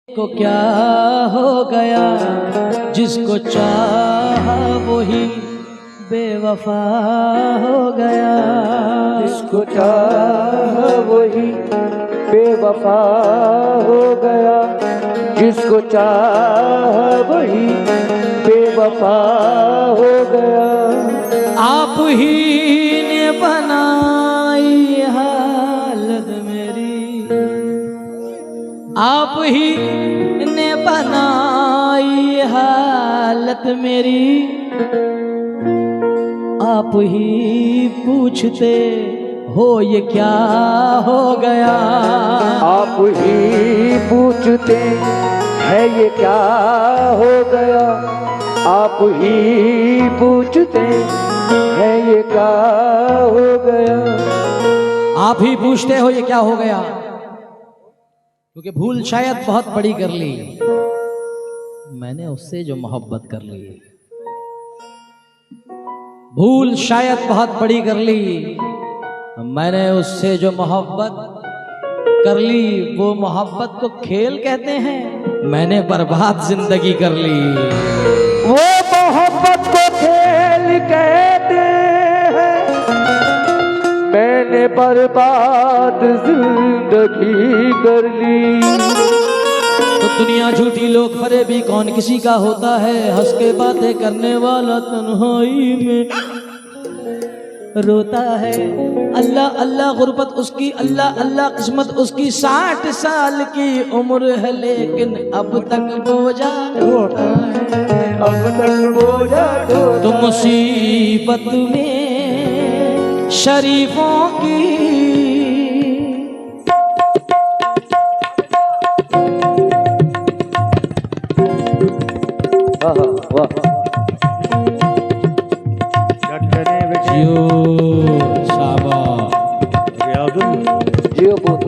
को क्या हो गया, जिसको चाहा वही बेवफा हो गया। जिसको चाहा वही बेवफा हो गया। जिसको चाहा वही बेवफा हो गया। आप ही ने बनाई हालत मेरी, आप ही ने बनाई हालत मेरी। आप ही पूछते हो ये क्या हो गया। आप ही पूछते है ये क्या हो गया। आप ही पूछते है ये क्या हो गया। आप ही पूछते हो ये क्या हो गया, क्योंकि भूल शायद बहुत बड़ी कर ली मैंने उससे जो मोहब्बत कर ली। भूल शायद बहुत बड़ी कर ली मैंने उससे जो मोहब्बत कर ली। वो मोहब्बत को खेल कहते हैं, मैंने बर्बाद जिंदगी कर ली। वो मोहब्बत को खेल कहते हैं, मैंने बर्बाद जिंदगी कर ली। तो दुनिया झूठी लोग फरेबी कौन किसी का होता है। हंस के बातें करने वाला तन्हाई में रोता है। अल्लाह अल्लाह गुर्बत उसकी, अल्लाह अल्लाह किस्मत उसकी। 60 साल की उम्र है लेकिन अब तक बोझा ढोता है। अब तक बोझा ढोता। तो मुसीबत में शरीफों की जियो बोल।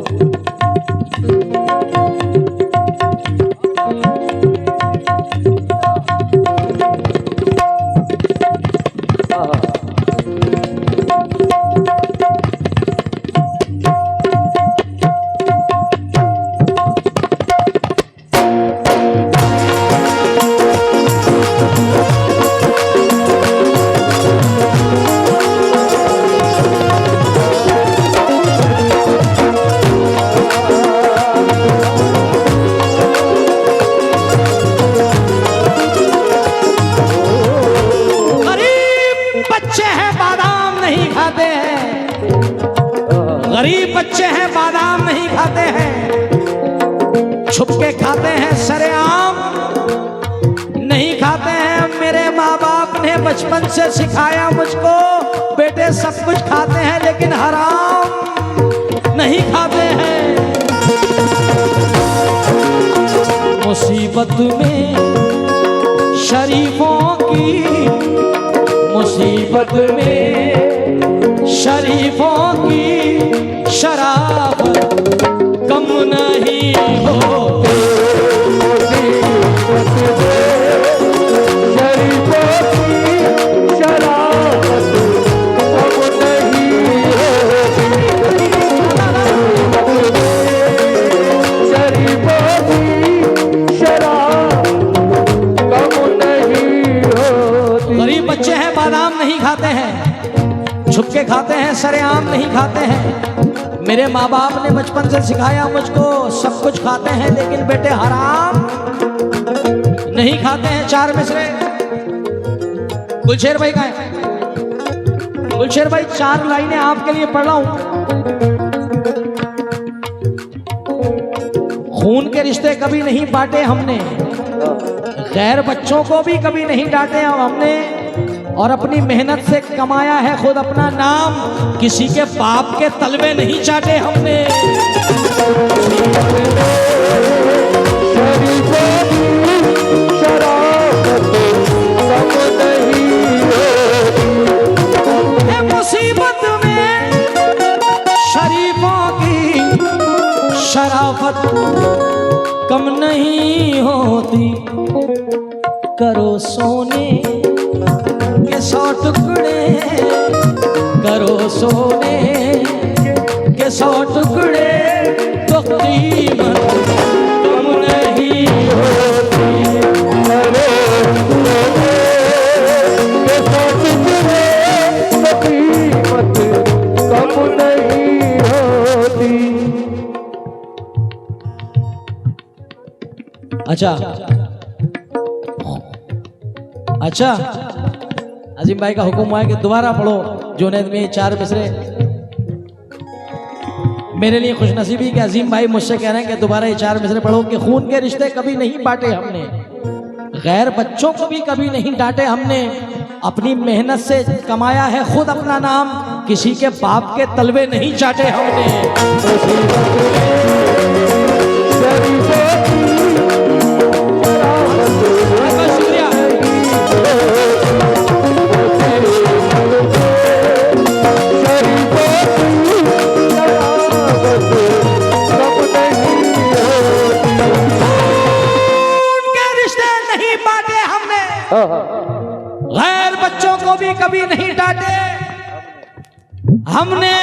गरीब बच्चे हैं बादाम नहीं खाते हैं, छुप के खाते हैं सरेआम नहीं खाते हैं। मेरे माँ बाप ने बचपन से सिखाया मुझको, बेटे सब कुछ खाते हैं लेकिन हराम नहीं खाते हैं। मुसीबत में शरीफों की, मुसीबत में शरीफों की शराबत कम नहीं होती। शरीफों की शराबत कम नहीं होती। शरीफों की शराब कम नहीं होती। गरीब बच्चे हैं बादाम नहीं खाते हैं, छुप के खाते हैं सरेआम नहीं खाते हैं। मेरे माँ बाप ने बचपन से सिखाया मुझको, सब कुछ खाते हैं लेकिन बेटे हराम नहीं खाते हैं। 4 मिसरे गुलशेर भाई का है। गुलशेर भाई 4 लाइनें आपके लिए पढ़ रहा हूं। खून के रिश्ते कभी नहीं बांटे हमने, गैर बच्चों को भी कभी नहीं डांटे हमने, और अपनी मेहनत से कमाया है खुद अपना नाम। किसी के बाप के तलवे नहीं चाटे हमने। मुसीबत में शरीफों की शराफत कम नहीं होती। करो सोने के 100 टुकड़े, करो सोने के 100 टुकड़े तो कीमत कम नहीं अच्छा अच्छा, अजीम भाई का हुक्म हुआ है कि दोबारा पढ़ो जुनैद में 4 मिसरे। मेरे लिए खुशनसीबी कि अजीम भाई मुझसे कह रहे हैं कि दोबारा ये 4 मिसरे पढ़ो कि खून के रिश्ते कभी नहीं बांटे हमने, गैर बच्चों को भी कभी नहीं डांटे हमने, अपनी मेहनत से कमाया है खुद अपना नाम, किसी के बाप के तलवे नहीं चाटे हमने। गैर बच्चों को भी कभी नहीं डांटे हमने,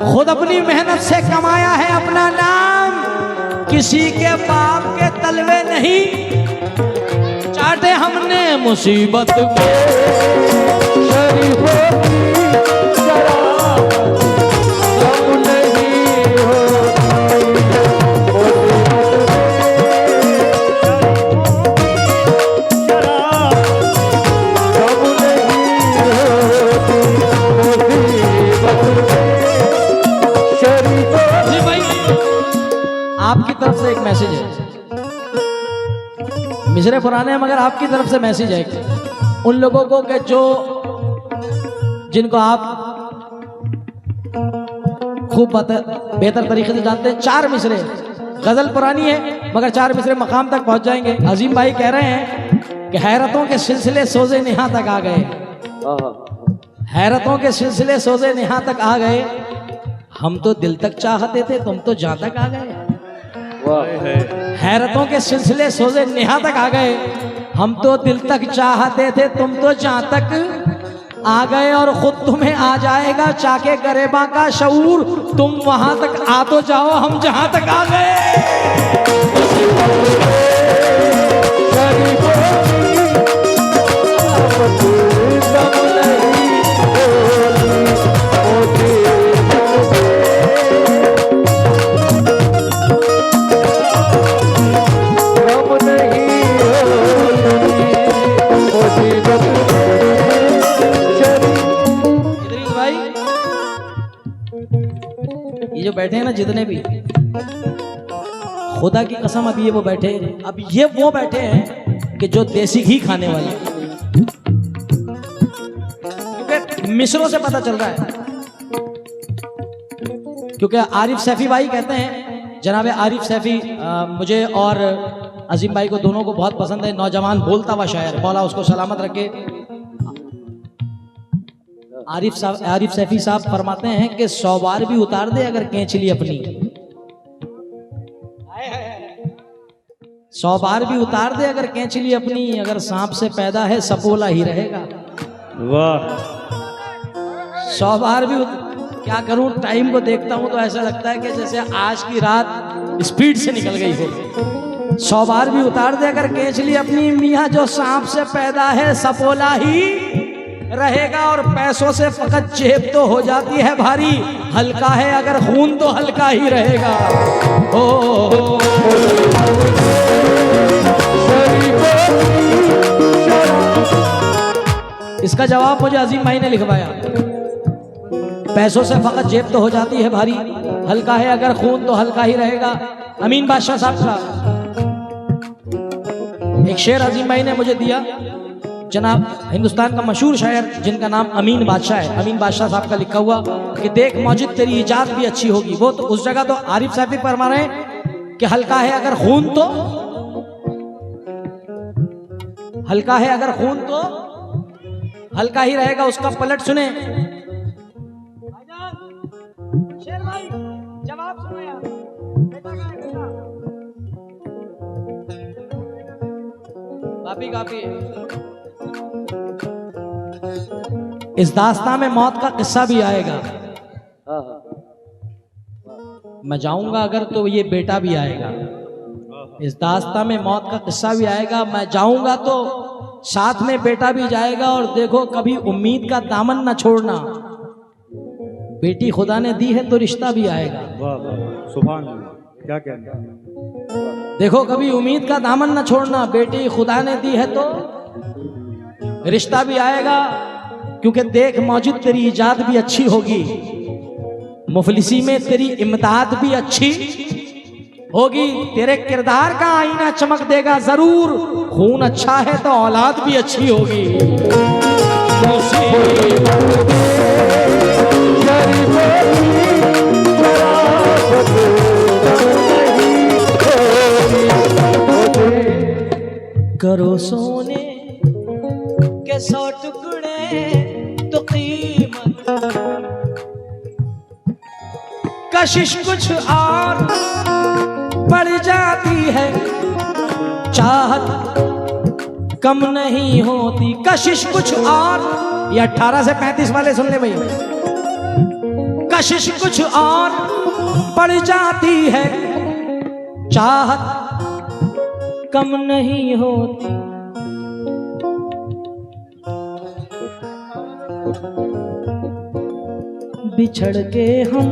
खुद अपनी मेहनत से कमाया है अपना नाम, किसी के बाप के तलवे नहीं चाटे हमने। मुसीबत में शरीफों की शराब कम नहीं आपकी तरफ से एक मैसेज है, मिसरे पुराने हैं मगर आपकी तरफ से मैसेज है उन लोगों को कि जो जिनको आप खूब बेहतर तरीके से जानते हैं। 4 मिसरे, गजल पुरानी है मगर 4 मिसरे मकाम तक पहुंच जाएंगे। अजीम भाई कह रहे हैं कि हैरतों के सिलसिले सोजे नेहा तक आ गए, हैरतों के सिलसिले सोजे नेहा तक आ गए, हम तो दिल तक चाहते थे तुम तो जहां तक आ गए। हैरतों के सिलसिले सोजे नेहा तक आ गए, हम तो दिल तक चाहते थे तुम तो जहां तक आ गए, और खुद तुम्हें आ जाएगा चाके गरेबा का शऊर, तुम वहां तक आ तो जाओ हम जहां तक आ गए। ये जो बैठे हैं ना जितने भी, खुदा की कसम अभी ये वो बैठे, अब ये वो बैठे हैं कि जो देसी घी खाने वाले, क्योंकि मिसरों से पता चल रहा है। क्योंकि आरिफ सैफी भाई कहते हैं, जनाब आरिफ सैफी मुझे और अजीम भाई को दोनों को बहुत पसंद है, नौजवान बोलता हुआ शायर, मौला उसको सलामत रखे। आरिफ सैफी साहब फरमाते हैं कि 100 बार भी उतार दे अगर केंचली अपनी, 100 बार भी उतार दे अगर केंचली अपनी, अगर सांप से पैदा है सपोला ही रहेगा। वाह, 100 बार भी क्या करूं, टाइम को देखता हूं तो ऐसा लगता है कि जैसे आज की रात स्पीड से निकल गई हो। 100 बार भी उतार दे अगर केंचली अपनी, मियां जो सांप से पैदा है सपोला ही रहेगा, और पैसों से फकत जेब तो हो जाती है भारी, हल्का है अगर खून तो हल्का ही रहेगा। इसका जवाब मुझे अजीम भाई ने लिखवाया, पैसों से फकत जेब तो हो जाती है भारी, हल्का है अगर खून तो हल्का ही रहेगा। अमीन बादशाह साहब का एक शेर अजीम भाई ने मुझे दिया, जनाब हिंदुस्तान का मशहूर शायर जिनका नाम अमीन बादशाह है, अमीन बादशाह साहब का लिखा हुआ कि देख मौजिद तेरी इजाद भी अच्छी होगी। वो तो उस जगह तो आरिफ साहब भी फरमा रहे हैं कि हल्का है अगर खून तो हल्का है अगर खून तो हल्का ही रहेगा। उसका पलट सुने, शेर भाई जवाब सुनो यार, काफी इस दास्तां में मौत का किस्सा भी आएगा, मैं जाऊंगा अगर तो ये बेटा भी आएगा। इस दास्तां में मौत का किस्सा भी आएगा, मैं जाऊंगा तो साथ में बेटा भी जाएगा। और देखो कभी उम्मीद का दामन ना छोड़ना, बेटी खुदा ने दी है तो रिश्ता भी आएगा। वाह वाह, सुभान अल्लाह, क्या कहना है? देखो, कभी उम्मीद का दामन न छोड़ना। बेटी खुदा ने दी है तो रिश्ता भी आएगा, क्योंकि देख मौजूद तेरी इजाद भी अच्छी होगी, मुफलिसी में तेरी इमदाद भी अच्छी होगी, तेरे किरदार का आईना चमक देगा जरूर। खून अच्छा है तो औलाद भी अच्छी होगी। करो सोने के 100 टुकड़े तो कीमत कशिश कुछ और बढ़ जाती है, चाहत कम नहीं होती। कशिश कुछ और, ये 18 से 35 वाले सुन ले भाई। कशिश कुछ और बढ़ जाती है, चाहत कम नहीं होती। बिछड़ के हम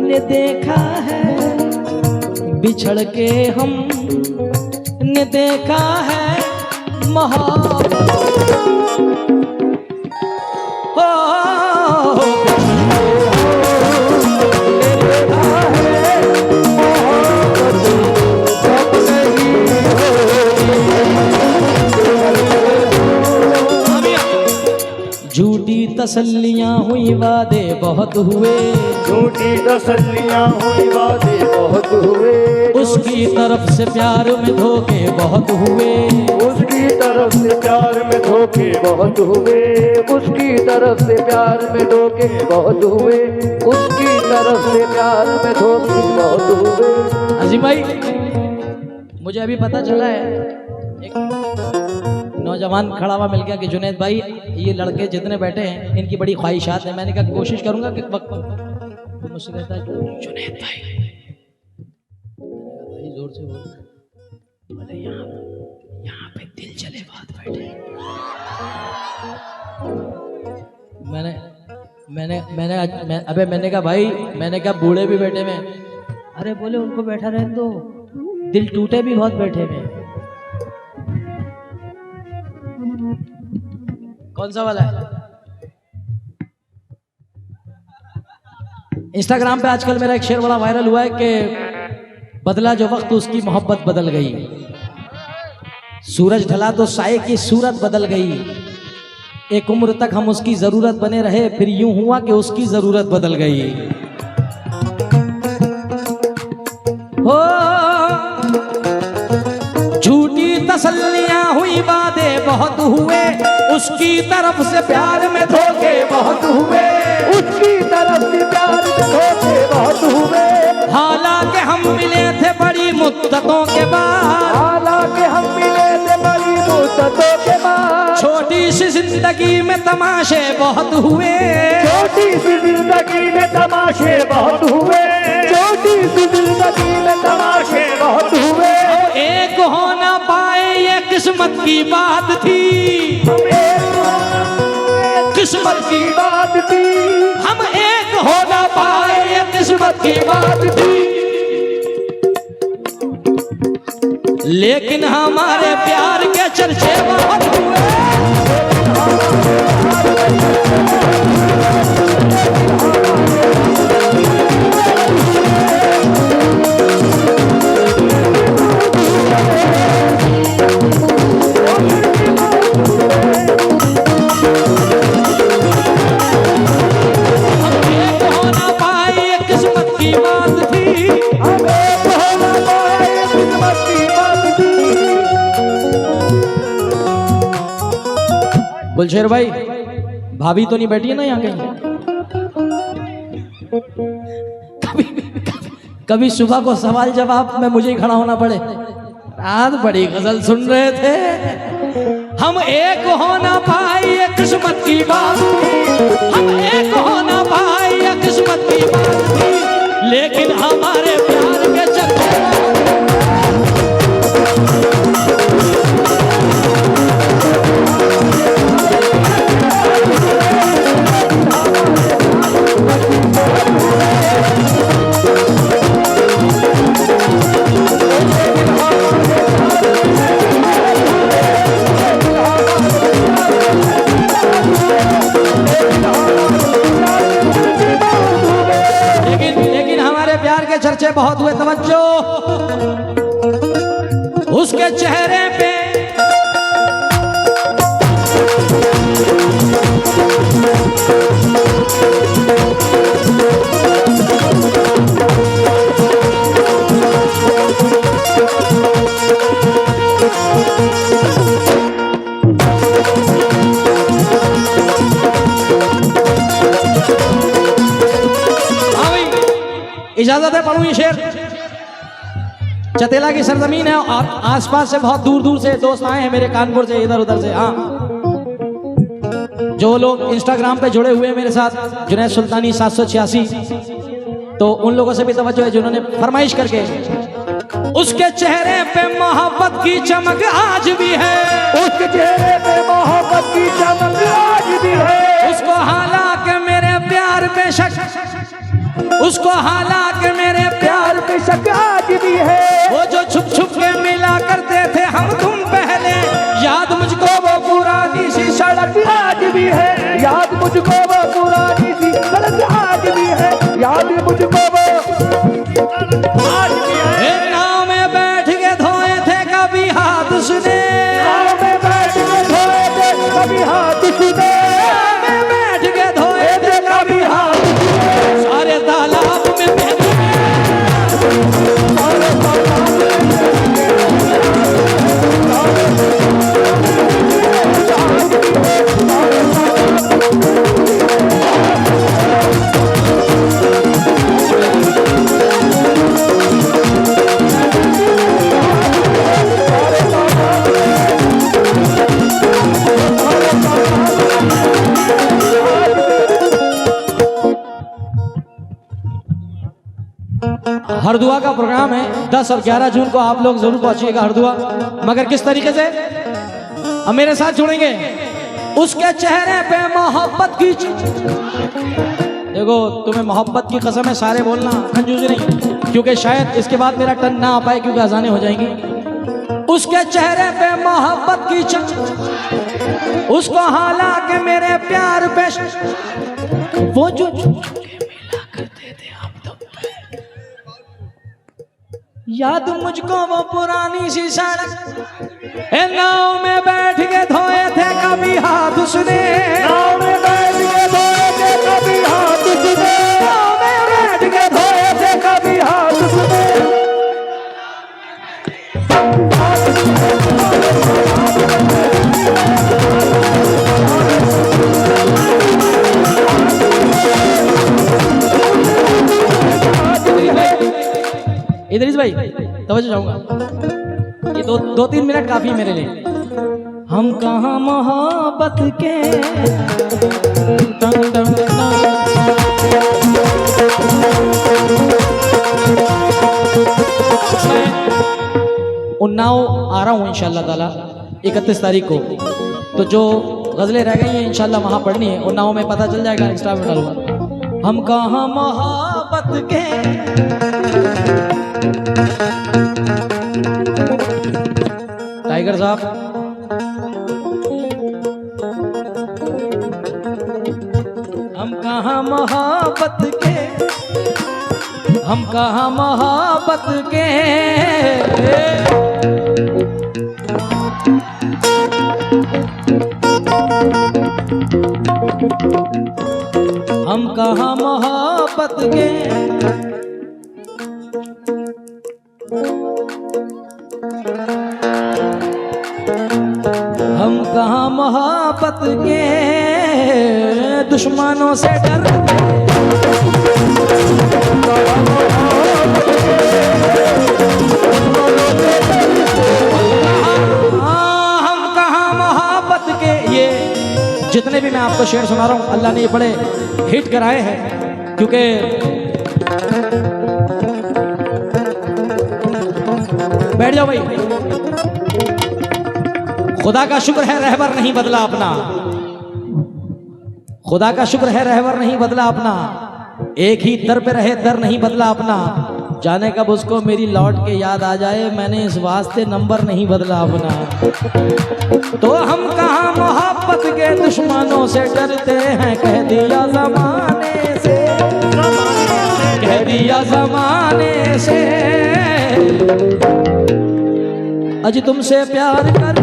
ने देखा है, बिछड़ के हम ने देखा है मोहब्बत। झूठी तसल्लियां हुई, वादे बहुत हुए, झूठी तसल्लियां हुई, वादे बहुत हुए, उसकी तरफ से प्यार में धोखे बहुत हुए, उसकी तरफ से प्यार में धोखे बहुत हुए, उसकी तरफ से प्यार में धोखे बहुत हुए, उसकी तरफ से प्यार में धोखे बहुत हुए। अजीम भाई, मुझे अभी पता चला है, एक नौजवान खड़ा हुआ मिल गया कि जुनैद भाई, ये लड़के जितने बैठे हैं इनकी बड़ी ख्वाहिशात है। मैंने कहा कोशिश करूंगा कि वक्त तो मुझसे कहता है जुनैद भाई, भाई जोर से बोल, बोले यहाँ पे दिल चले बात बैठे। मैंने कहा भाई, मैंने कहा बूढ़े भी बैठे में। अरे बोले उनको बैठा रहने दो, दिल टूटे भी बहुत बैठे में। कौन सा वाला है? इंस्टाग्राम पे आजकल मेरा एक शेर बड़ा वायरल हुआ है कि बदला जो वक्त उसकी मोहब्बत बदल गई, सूरज ढला तो साये की सूरत बदल गई, एक उम्र तक हम उसकी जरूरत बने रहे, फिर यूं हुआ कि उसकी जरूरत बदल गई। हो झूठी तसल्लियां हुई, वादे बहुत हुए, उसकी तरफ से प्यार में धोखे बहुत हुए, उसकी तरफ से प्यार में धोखे बहुत हुए। हालांकि हम मिले थे बड़ी मुद्दतों के बाद, हालांकि हम मिले थे बड़ी मुद्दतों के बाद, छोटी सी जिंदगी में तमाशे बहुत हुए, छोटी सी जिंदगी में तमाशे बहुत हुए, छोटी सी जिंदगी में तमाशे बहुत हुए। एक हो ना पाए ये किस्मत की बात थी, किस्मत की बात थी, हम एक हो ना पाए ये किस्मत की बात थी, लेकिन हमारे प्यार के चर्चे बहुत हुए। गुलशेर भाई, भाभी तो नहीं बैठी है ना यहाँ कहीं? कभी सुबह को सवाल जवाब में मुझे ही खड़ा होना पड़े। रात बड़ी गजल सुन रहे थे, हम एक हो ना पाए ये किस्मत की बात, हम एक हो ना पाए ये किस्मत की बात थी, लेकिन हमारे प्यार के चक्कर बहुत हुए, तवज्जो। उसके चेहरे पे इजाजत है पढ़ूं ये शेर। चतेला की सरजमीन है और आसपास से बहुत दूर दूर से दोस्त आए हैं मेरे, कानपुर से, इधर उधर से। हाँ, जो लोग इंस्टाग्राम पे जुड़े हुए हैं मेरे साथ, जुनैद सुल्तानी 786, तो उन लोगों से भी तवज्जो है जिन्होंने फरमाइश करके। उसके चेहरे पे मोहब्बत की चमक आज भी है, उसके चेहरे पे मोहब्बत की चमक आज भी है। उसको हालांकि मेरे प्यार पे शक, उसको हालांकि मेरे प्यार पे शक आज भी है। वो जो छुप छुप के मिला करते थे हम तुम पहले, याद मुझको वो पुरानी सी सड़क आज भी है, याद मुझको वो पुरानी सी सड़क आज भी है, याद मुझको वो आज भी है। नाव में बैठ के धोए थे कभी हाथ सुने, नाव में बैठ के धोए थे कभी हाथ सुने, नाव में बैठ के धोए थे कभी हाथ सुने, सारे तालाब में हरदुआ का प्रोग्राम है 10 और 11 जून को, आप लोग जरूर पहुंचिएगा हरदुआ। मगर किस तरीके से? अब मेरे साथ जुड़ेंगे। उसके चेहरे पे मोहब्बत की, देखो तुम्हें मोहब्बत की कसम है, सारे बोलना, कंजूसी नहीं, क्योंकि शायद इसके बाद मेरा टर्न ना आ पाए क्योंकि अजानें हो जाएंगी। उसके चेहरे पे मोहब्बत की चमक, उसको हालांकि मेरे प्यार पे वो जो मिला करते थे हम तो, याद मुझको वो पुरानी सी सड़क, नाव में बैठ के धोए थे कभी हाथ उसने, नाव में बैठ के धोए थे कभी हाथ सुने, नाव में बैठ के धोए थे कभी हाथ उसने। इदरीस भाई तवज्जो चाहूंगा, ये दो 3 मिनट काफी है मेरे लिए। हम कहाँ मोहब्बत के टंग टंग उन्नाव आ रहा हूँ इंशाल्लाह ताला 31 तारीख को, तो जो गजलें रह गई हैं इंशाल्लाह वहाँ पढ़नी है। उन्नाव में पता चल जाएगा, इंस्टा में डालूंगा। हम कहाँ मोहब्बत के टाइगर साहब, हम कहाँ मोहब्बत के, हम कहाँ मोहब्बत के, हम कहाँ मोहब्बत के, हम कहाँ मोहब्बत के दुश्मनों से डरते, हम कहाँ मोहब्बत के। ये जितने भी मैं आपको शेर सुना रहा हूँ, अल्लाह ने ये बड़े हिट कराए हैं, क्योंकि बैठ जाओ भाई। खुदा का शुक्र है रहबर नहीं बदला अपना, खुदा का शुक्र है रहबर नहीं बदला अपना, एक ही दर पे रहे दर नहीं बदला अपना, जाने कब उसको मेरी लौट के याद आ जाए, मैंने इस वास्ते नंबर नहीं बदला अपना। तो हम कहाँ मोहब्बत के दुश्मनों से डरते हैं, कह दिया जमाने से, कह दिया जमाने से, अज तुमसे प्यार कर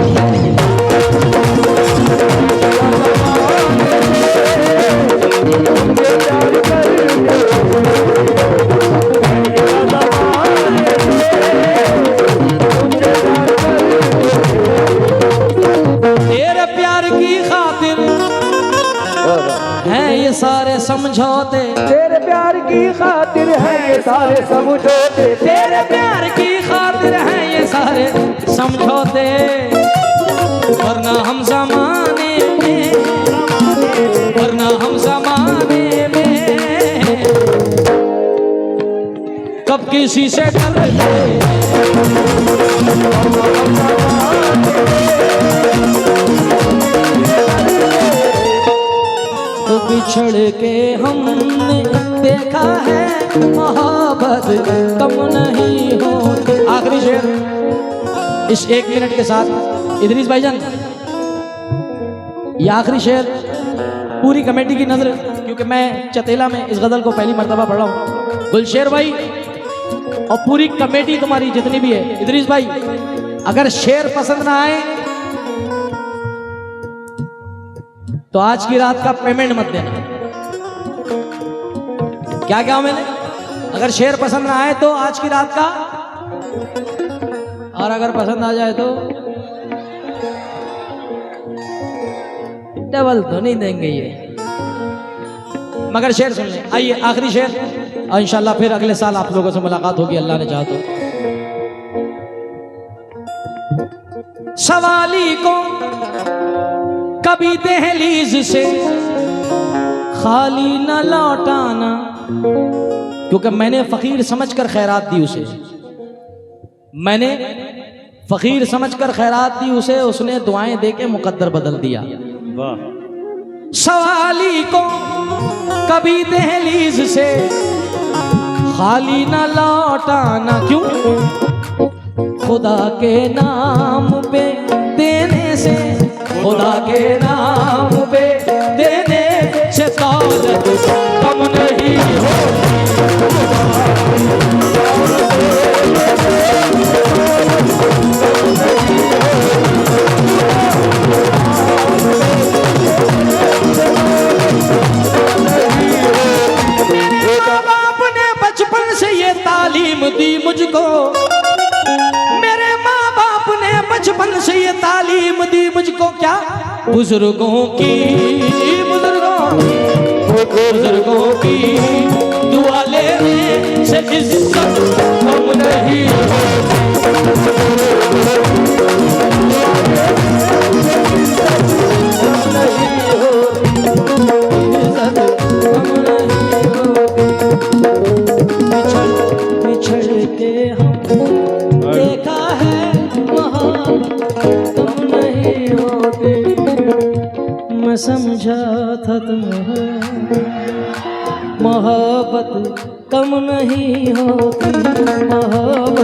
तेरे प्यार की खातिर हैं ये सारे समझौते, तेरे प्यार की खातिर है ये सारे समझौते, तेरे प्यार की खातिर हैं ये सारे समझौते, वरना हम जमाने में, वरना हम जमाने में कब किसी से डरते, तो बिछड़ के हमने देखा है मोहब्बत कम नहीं होती। आखिरी शेर इस 1 मिनट के साथ इदरीस भाईजान, ये आखिरी शेर पूरी कमेटी की नजर, क्योंकि मैं चतेला में इस गजल को पहली मर्तबा पढ़ रहा हूँ। गुलशेर भाई और पूरी कमेटी तुम्हारी जितनी भी है, इदरीस भाई अगर शेर पसंद ना आए तो आज की रात का पेमेंट मत देना। क्या क्या मैंने, अगर शेर पसंद ना आए तो आज की रात का, और अगर पसंद आ जाए तो डबल तो नहीं देंगे ये, मगर शेर सुन लें। आइए आखिरी शेर, और इंशाल्लाह फिर अगले साल आप लोगों से मुलाकात होगी अल्लाह ने चाहा तो। सवाली को कभी दहलीज से खाली न लौटाना, क्योंकि मैंने फकीर समझकर खैरात दी उसे, मैंने फकीर समझकर खैरात दी उसे, उसने दुआएं देके मुकद्दर बदल दिया। सवाली को कभी दहलीज से खाली न लौटाना, क्यों? खुदा के नाम पे देने से, खुदा के नाम पे देने से दौलत कम नहीं होती। मेरे माँ बाप ने बचपन से ये तालीम दी मुझको, मेरे माँ बाप ने बचपन से ये तालीम दी मुझको, क्या? बुजुर्गों की, बुजुर्गों की दुआ लेने से इज्जत कम नहीं बिछड़ के हम देखा है मोहब्बत कम नहीं होती, मैं समझा था तुम्हें मोहब्बत कम नहीं होती, मोहब्बत